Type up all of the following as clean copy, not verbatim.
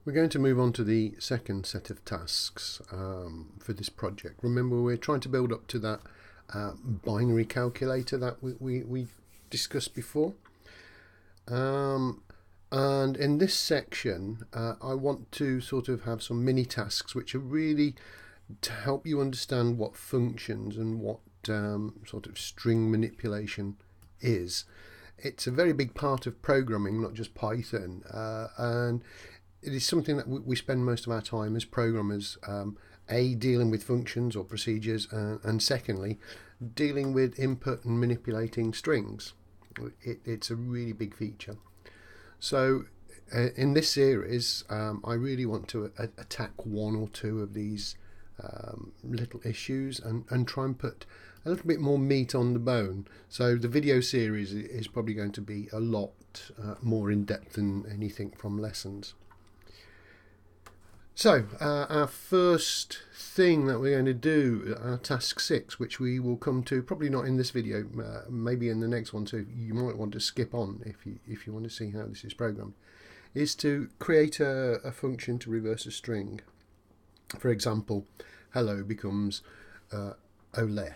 We're going to move on to the second set of tasks for this project. Remember, we're trying to build up to that binary calculator that we discussed before. And in this section, I want to sort of have some mini tasks which are really to help you understand what functions and what sort of string manipulation is. It's a very big part of programming, not just Python, and it is something that we spend most of our time as programmers, dealing with functions or procedures, and secondly, dealing with input and manipulating strings. It's a really big feature. So in this series, I really want to attack one or two of these little issues and try and put a little bit more meat on the bone. So the video series is probably going to be a lot more in depth than anything from lessons. So our first thing that we're going to do, our task 6, which we will come to probably not in this video, maybe in the next one, so you might want to skip on if you want to see how this is programmed, is to create a function to reverse a string. For example, hello becomes ole.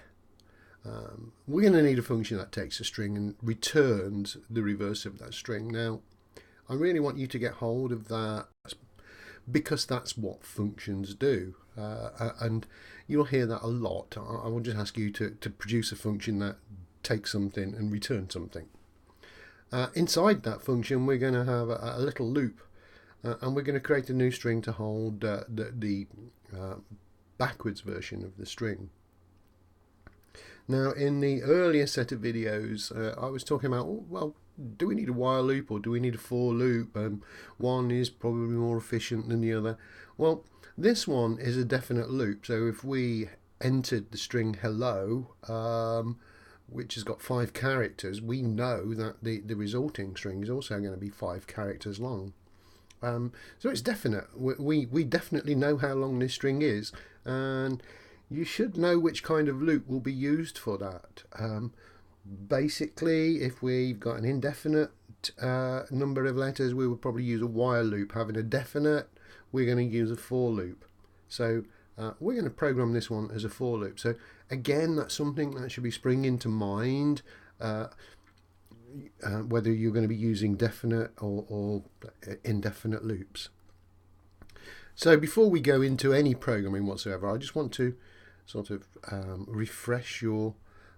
We're going to need a function that takes a string and returns the reverse of that string. Now, I really want you to get hold of that because that's what functions do, and you'll hear that a lot. I will just ask you to produce a function that takes something and returns something. Inside that function, we're going to have a little loop, and we're going to create a new string to hold the backwards version of the string. Now, in the earlier set of videos, I was talking about, well, do we need a while loop or do we need a for loop? One is probably more efficient than the other. Well, this one is a definite loop. So if we entered the string hello, which has got 5 characters, we know that the resulting string is also going to be 5 characters long. So it's definite. We definitely know how long this string is, and you should know which kind of loop will be used for that. Basically, if we've got an indefinite number of letters, we would probably use a while loop. Having a definite, we're going to use a for loop. So we're going to program this one as a for loop. So again, that's something that should be springing to mind, whether you're going to be using definite or indefinite loops. So before we go into any programming whatsoever, I just want to sort of refresh your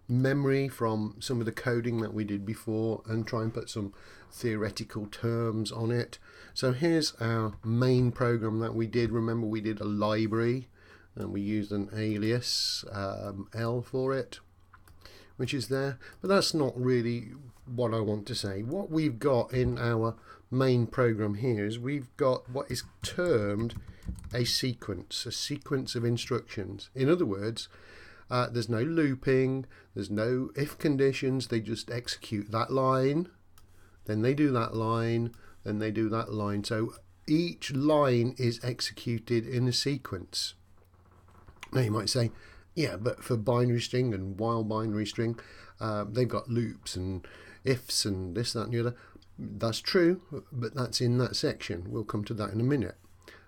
memory from some of the coding that we did before and try and put some theoretical terms on it. So here's our main program that we did. Remember, we did a library and we used an alias L for it, which is there, but that's not really what I want to say. What we've got in our main program here is we've got what is termed a sequence of instructions. In other words, there's no looping, there's no if conditions, they just execute that line, then they do that line, then they do that line. So each line is executed in a sequence. Now you might say, yeah, but for binary string and while binary string, they've got loops and ifs and this, that and the other. That's true, but that's in that section. We'll come to that in a minute.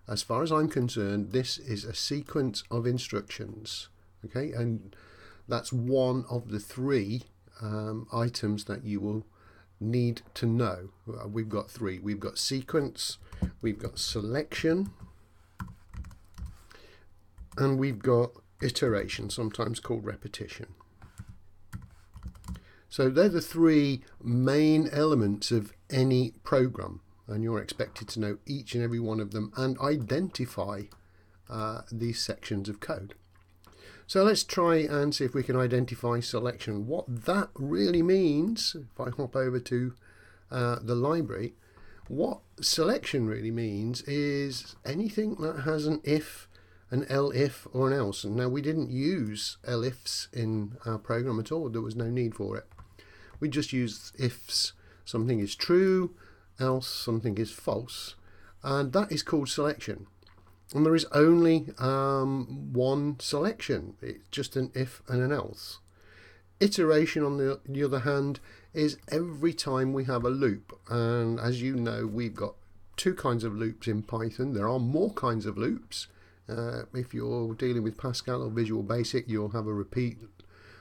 As far as I'm concerned, this is a sequence of instructions. Okay, and that's one of the 3 items that you will need to know. We've got 3. We've got sequence, we've got selection, and we've got iteration, sometimes called repetition. So they're the 3 main elements of any program, and you're expected to know each and every one of them and identify these sections of code. So let's try and see if we can identify selection. What that really means, if I hop over to the library, what selection really means is anything that has an if, an elif, or an else. And now we didn't use elifs in our program at all. There was no need for it. We just used ifs. Something is true, else something is false. And that is called selection. And there is only one selection. It's just an if and an else. Iteration, on the other hand, is every time we have a loop. And as you know, we've got two kinds of loops in Python. There are more kinds of loops. If you're dealing with Pascal or Visual Basic, you'll have a repeat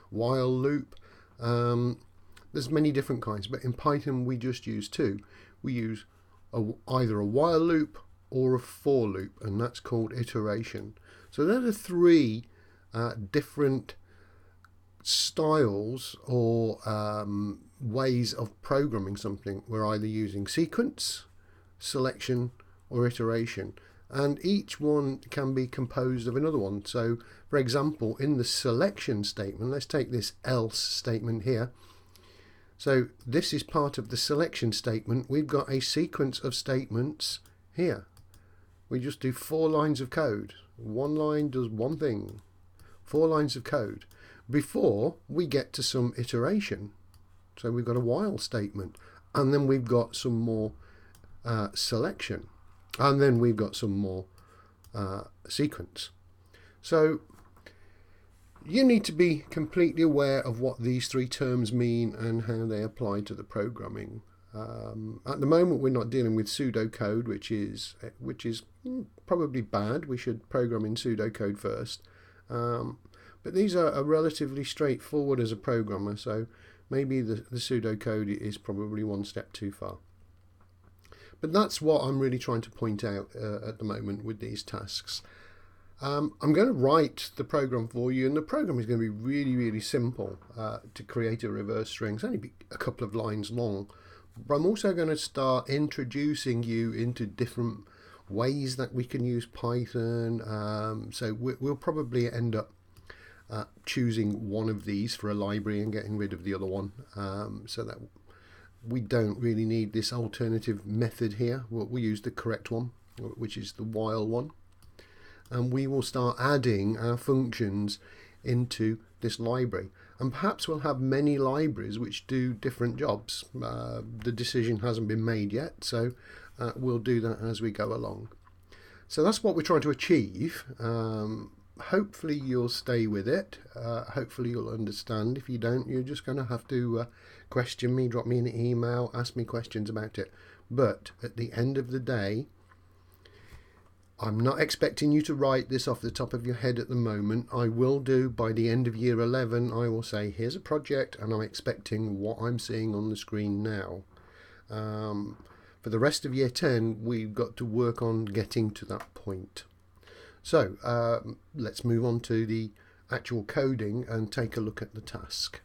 while loop. There's many different kinds, but in Python we just use two. We use either a while loop or a for loop, and that's called iteration. So there are three different styles or ways of programming something. We're either using sequence, selection, or iteration, and each one can be composed of another one. So for example, in the selection statement, let's take this else statement here. So this is part of the selection statement. We've got a sequence of statements here. We just do 4 lines of code. One line does one thing. 4 lines of code before we get to some iteration. So we've got a while statement, and then we've got some more selection, and then we've got some more sequence. So you need to be completely aware of what these three terms mean and how they apply to the programming. At the moment, we're not dealing with pseudocode, which is probably bad. We should program in pseudocode first. But these are relatively straightforward as a programmer, so maybe the pseudocode is probably one step too far. But that's what I'm really trying to point out at the moment with these tasks. I'm going to write the program for you, and the program is going to be really, really simple to create a reverse string. It's only a couple of lines long. But I'm also going to start introducing you into different ways that we can use Python. So we'll probably end up choosing one of these for a library and getting rid of the other one, so that we don't really need this alternative method here. We'll use the correct one, which is the while one. And we will start adding our functions into this library, and perhaps we'll have many libraries which do different jobs. The decision hasn't been made yet, so we'll do that as we go along. So that's what we're trying to achieve. Hopefully you'll stay with it. Hopefully you'll understand. If you don't, you're just going to have to question me, drop me an email, ask me questions about it. But at the end of the day, I'm not expecting you to write this off the top of your head at the moment. I will do by the end of year 11. I will say, here's a project, and I'm expecting what I'm seeing on the screen now. For the rest of year 10, we've got to work on getting to that point. So let's move on to the actual coding and take a look at the task.